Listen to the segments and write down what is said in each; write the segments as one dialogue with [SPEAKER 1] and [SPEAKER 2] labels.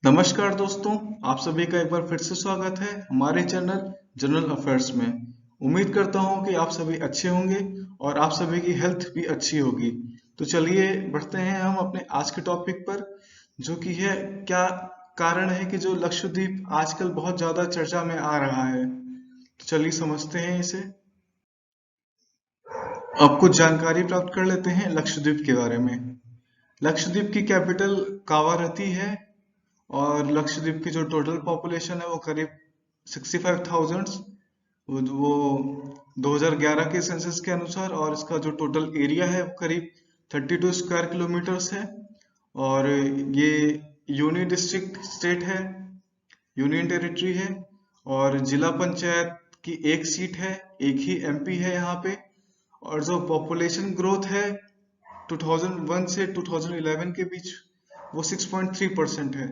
[SPEAKER 1] नमस्कार दोस्तों, आप सभी का एक बार फिर से स्वागत है हमारे चैनल जनरल अफेयर्स में। उम्मीद करता हूं कि आप सभी अच्छे होंगे और आप सभी की हेल्थ भी अच्छी होगी। तो चलिए बढ़ते हैं हम अपने आज के टॉपिक पर, जो कि है क्या कारण है कि जो लक्षद्वीप आजकल बहुत ज्यादा चर्चा में आ रहा है। तो चलिए समझते हैं इसे। अब कुछ जानकारी प्राप्त कर लेते हैं लक्षद्वीप के बारे में। लक्षद्वीप की कैपिटल कावारती है और लक्षद्वीप की जो टोटल पॉपुलेशन है वो करीब 65,000, वो 2011 के सेंसस के अनुसार, और इसका जो टोटल एरिया है वो करीब 32 स्क्वायर किलोमीटर्स है। और ये यूनियन डिस्ट्रिक्ट स्टेट है, यूनियन टेरिटरी है, और जिला पंचायत की एक सीट है, एक ही एमपी है यहाँ पे। और जो पॉपुलेशन ग्रोथ है 2001 से 2011 के बीच वो 6.3% है।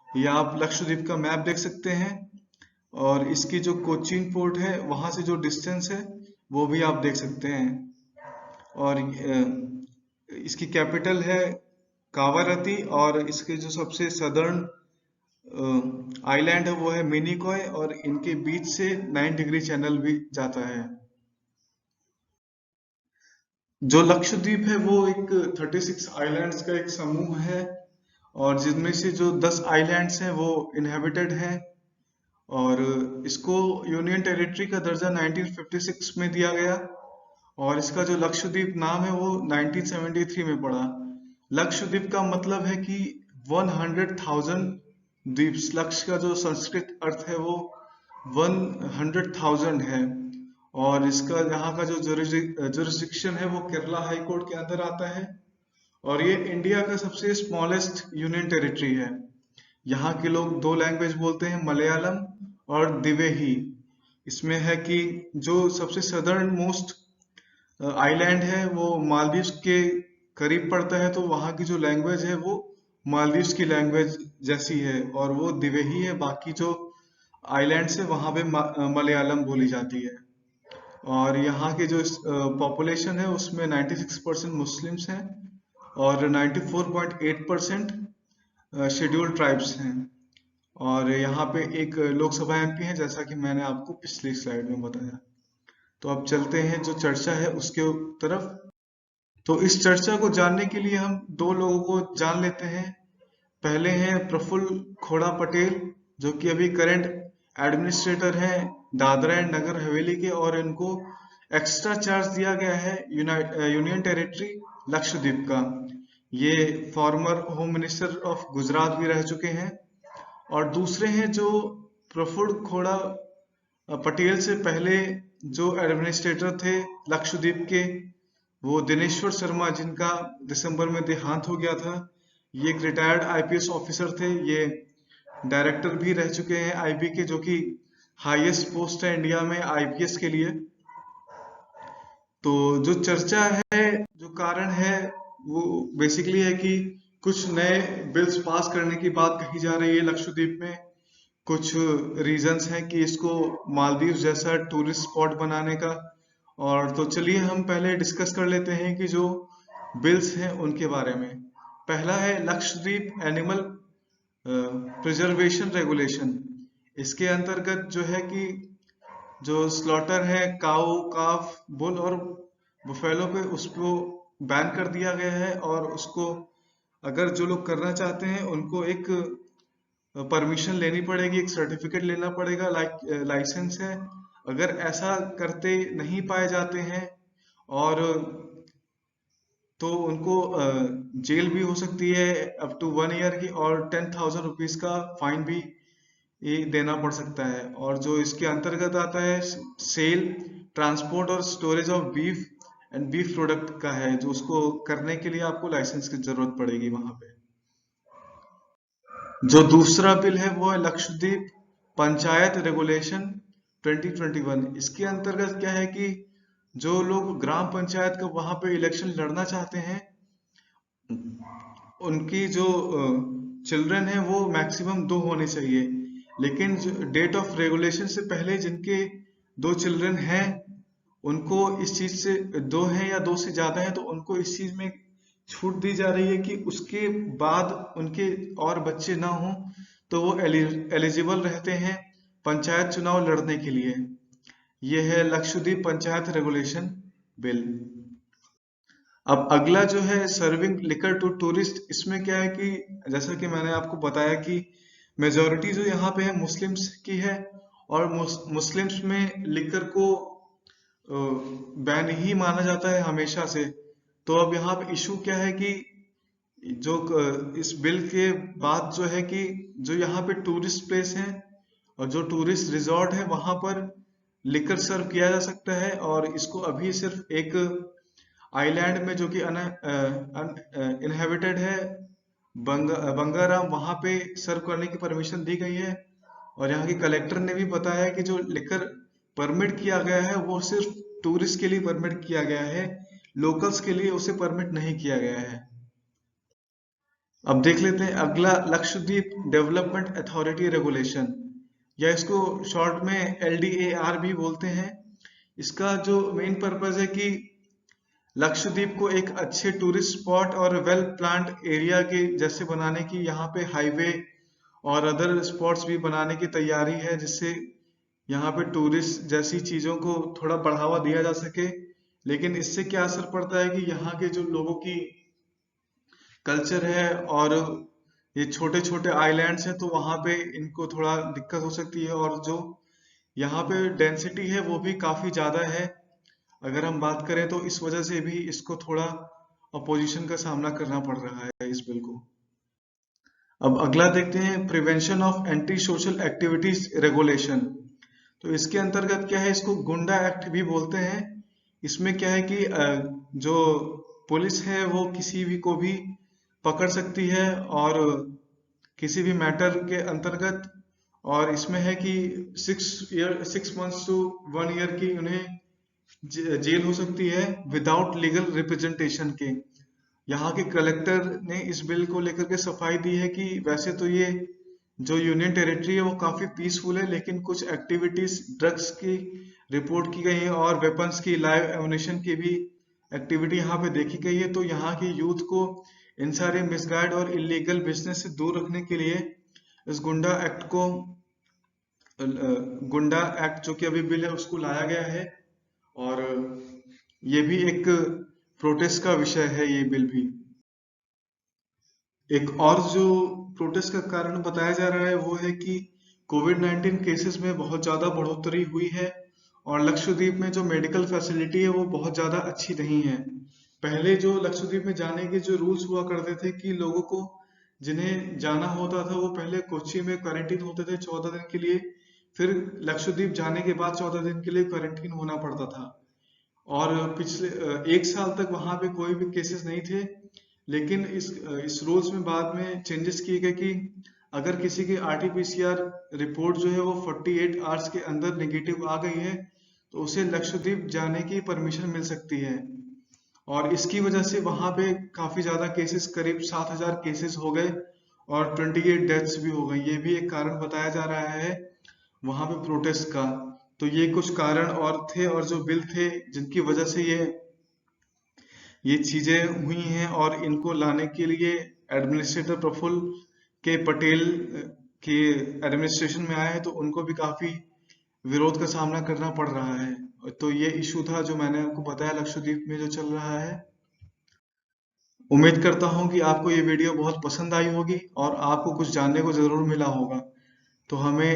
[SPEAKER 1] ये आप लक्षद्वीप का मैप देख सकते हैं, और इसकी जो कोचीन पोर्ट है वहां से जो डिस्टेंस है वो भी आप देख सकते हैं। और इसकी कैपिटल है कावारती, और इसके जो सबसे सदर्न आइलैंड है वो है मिनिकॉय, और इनके बीच से 9 डिग्री चैनल भी जाता है। जो लक्षद्वीप है वो एक 36 आइलैंड्स का एक समूह है, और जिनमें से जो 10 आइलैंड्स हैं वो इनहेबिटेड हैं। और इसको यूनियन टेरिटरी का दर्जा 1956 में दिया गया, और इसका जो लक्षद्वीप नाम है वो 1973 में पड़ा। लक्षद्वीप का मतलब है कि 100,000 द्वीप्स। लक्ष का जो संस्कृत अर्थ है वो 100,000 है, और इसका यहाँ का जो जुरिस्डिक्शन है वो केरला हाई कोर्ट के अंदर आता है। और ये इंडिया का सबसे स्मॉलेस्ट यूनियन टेरिटरी है। यहाँ के लोग दो लैंग्वेज बोलते हैं, मलयालम और दिवेही। इसमें है कि जो सबसे सदर्न मोस्ट आइलैंड है वो मालदीव्स के करीब पड़ता है, तो वहाँ की जो लैंग्वेज है वो मालदीव्स की लैंग्वेज जैसी है, और वो दिवेही है। बाकी जो आइलैंड्स है वहाँ पे मलयालम बोली जाती है। और यहाँ की जो पॉपुलेशन है उसमें 96% मुस्लिम्स हैं, और 94.8% शेड्यूल्ड ट्राइब्स हैं। और यहाँ पे एक लोकसभा एमपी है, जैसा कि मैंने आपको पिछली स्लाइड में बताया। तो अब चलते हैं जो चर्चा है उसके तरफ। तो इस चर्चा को जानने के लिए हम दो लोगों को जान लेते हैं। पहले हैं प्रफुल्ल खोड़ा पटेल, जो कि अभी करंट एडमिनिस्ट्रेटर हैं दादरा एंड नगर हवेली के, और इनको एक्स्ट्रा चार्ज दिया गया है यूनियन टेरिटरी लक्षद्वीप का। ये farmer home minister of Gujarat भी रह चुके हैं। और दूसरे हैं जो प्रफुल्ल खोड़ा पटेल से पहले जो एडमिनिस्ट्रेटर थे लक्षद्वीप के, वो दिनेश्वर शर्मा, जिनका दिसंबर में देहांत हो गया था। ये एक रिटायर्ड आईपीएस ऑफिसर थे। ये डायरेक्टर भी रह चुके हैं आईबी के, जो कि हाईएस्ट पोस्ट है इंडिया में आईपीएस के लिए। तो जो चर्चा है, जो कारण है, वो बेसिकली है कि कुछ नए बिल्स पास करने की बात कही जा रही है लक्षद्वीप में। कुछ रीजंस हैं कि इसको मालदीव जैसा टूरिस्ट स्पॉट बनाने का। और तो चलिए हम पहले डिस्कस कर लेते हैं कि जो बिल्स हैं उनके बारे में। पहला है लक्षद्वीप एनिमल प्रिजर्वेशन रेगुलेशन। इसके अंतर्गत जो है कि जो स्लॉटर है काऊ, काफ, बुल और बुफेलो पे, उसको बैन कर दिया गया है। और उसको अगर जो लोग करना चाहते हैं उनको एक परमिशन लेनी पड़ेगी, एक सर्टिफिकेट लेना पड़ेगा, लाइसेंस है। अगर ऐसा करते नहीं पाए जाते हैं और तो उनको जेल भी हो सकती है अप टू 1 ईयर की, और 10,000 रुपीज का फाइन भी ये देना पड़ सकता है। और जो इसके अंतर्गत आता है सेल, ट्रांसपोर्ट और storage of beef and beef product का है, जो उसको करने के लिए आपको लाइसेंस की जरूरत पड़ेगी वहां पे। जो दूसरा बिल है वो है लक्षद्वीप पंचायत रेगुलेशन 2021। इसके अंतर्गत क्या है कि जो लोग ग्राम पंचायत का वहां पे इलेक्शन लड़ना चाहते हैं, उनकी जो चिल्ड्रन है वो मैक्सिमम 2 होने चाहिए। लेकिन डेट ऑफ रेगुलेशन से पहले जिनके 2 चिल्ड्रन हैं, उनको इस चीज से 2 हैं या 2 से ज्यादा है, तो उनको इस चीज में छूट दी जा रही है कि उसके बाद उनके और बच्चे ना हों तो वो एलिजिबल रहते हैं पंचायत चुनाव लड़ने के लिए। ये है लक्षद्वीप पंचायत रेगुलेशन बिल। अब अगला जो है सर्विंग लिकर टू टूरिस्ट, इसमें क्या है कि जैसा कि मैंने आपको बताया कि मेजोरिटी जो यहाँ पे है मुस्लिम्स की है, और मुस्लिम्स में लिकर को बैन ही माना जाता है हमेशा से। तो अब यहाँ पे इशू क्या है कि जो इस बिल के बाद जो है कि जो यहाँ पे टूरिस्ट प्लेस है और जो टूरिस्ट रिजॉर्ट है वहां पर लिकर सर्व किया जा सकता है, और इसको अभी सिर्फ एक आइलैंड में जो कि इनहेबिटेड है, बंगाराम, वहां पे सर्व करने की परमिशन दी गई है। और यहाँ के कलेक्टर ने भी बताया कि जो लिकर परमिट किया गया है वो सिर्फ टूरिस्ट के लिए परमिट किया गया है, लोकल्स के लिए उसे परमिट नहीं किया गया है। अब देख लेते हैं अगला, लक्षद्वीप डेवलपमेंट अथॉरिटी रेगुलेशन, या इसको शॉर्ट में LDAR भी बोलते हैं। इसका जो मेन पर्पज है कि लक्षद्वीप को एक अच्छे टूरिस्ट स्पॉट और वेल प्लान्ड एरिया के जैसे बनाने की, यहाँ पे हाईवे और अदर स्पॉट्स भी बनाने की तैयारी है, जिससे यहाँ पे टूरिस्ट जैसी चीजों को थोड़ा बढ़ावा दिया जा सके। लेकिन इससे क्या असर पड़ता है कि यहाँ के जो लोगों की कल्चर है, और ये छोटे छोटे आइलैंड्स हैं, तो वहाँ पे इनको थोड़ा दिक्कत हो सकती है, और जो यहाँ पे डेंसिटी है वो भी काफी ज्यादा है अगर हम बात करें, तो इस वजह से भी इसको थोड़ा अपोजिशन का सामना करना पड़ रहा है इस बिल को। अब अगला देखते हैं prevention of anti social activities regulation. तो इसके अंतर्गत क्या है, इसको गुंडा एक्ट भी बोलते हैं। इसमें क्या है कि जो पुलिस है वो किसी भी को भी पकड़ सकती है और किसी भी मैटर के अंतर्गत, और इसमें है कि 6 मंथ्स टू 1 ईयर की उन्हें जेल हो सकती है विदाउट लीगल रिप्रेजेंटेशन के। यहाँ के कलेक्टर ने इस बिल को लेकर के सफाई दी है कि वैसे तो ये जो यूनियन टेरिटरी है वो काफी पीसफुल है, लेकिन कुछ एक्टिविटीज ड्रग्स की रिपोर्ट की गई है और वेपन्स की, लाइव एमुनेशन की भी एक्टिविटी यहाँ पे देखी गई है। तो यहाँ की यूथ को इन सारे मिसगाइड और इलीगल बिजनेस से दूर रखने के लिए इस गुंडा एक्ट जो कि अभी बिल है उसको लाया गया है, और ये भी एक प्रोटेस्ट का विषय है ये बिल भी। एक और जो प्रोटेस्ट का कारण बताया जा रहा है वो है कि कोविड-19 केसेस में बहुत ज्यादा बढ़ोतरी हुई है, और लक्षद्वीप में जो मेडिकल फैसिलिटी है वो बहुत ज्यादा अच्छी नहीं है। पहले जो लक्षद्वीप में जाने के जो रूल्स हुआ करते थे कि लोगों को जिन्हें जाना होता था वो पहले कोच्चि में क्वारंटीन होते थे 14 दिन के लिए, फिर लक्षद्वीप जाने के बाद 14 दिन के लिए क्वारंटीन होना पड़ता था, और पिछले 1 साल तक वहां पे कोई भी केसेस नहीं थे। लेकिन इस रूल्स में बाद में चेंजेस किए गए कि अगर किसी की RT-PCR रिपोर्ट जो है वो 48 आवर्स के अंदर नेगेटिव आ गई है तो उसे लक्षद्वीप जाने की परमिशन मिल सकती है, और इसकी वजह से वहां पे काफी ज्यादा केसेस, करीब 7,000 केसेस हो गए और 28 डेथ्स भी हो गई। ये भी एक कारण बताया जा रहा है वहां पे प्रोटेस्ट का। तो ये कुछ कारण और थे, और जो बिल थे जिनकी वजह से ये चीजें हुई हैं, और इनको लाने के लिए एडमिनिस्ट्रेटर प्रफुल्ल के पटेल के एडमिनिस्ट्रेशन में आए हैं, तो उनको भी काफी विरोध का सामना करना पड़ रहा है। तो ये इशू था जो मैंने आपको बताया लक्षद्वीप में जो चल रहा है। उम्मीद करता हूँ कि आपको ये वीडियो बहुत पसंद आई होगी और आपको कुछ जानने को जरूर मिला होगा। तो हमें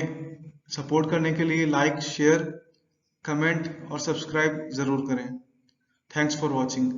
[SPEAKER 1] सपोर्ट करने के लिए लाइक, शेयर, कमेंट और सब्सक्राइब जरूर करें। Thanks for watching.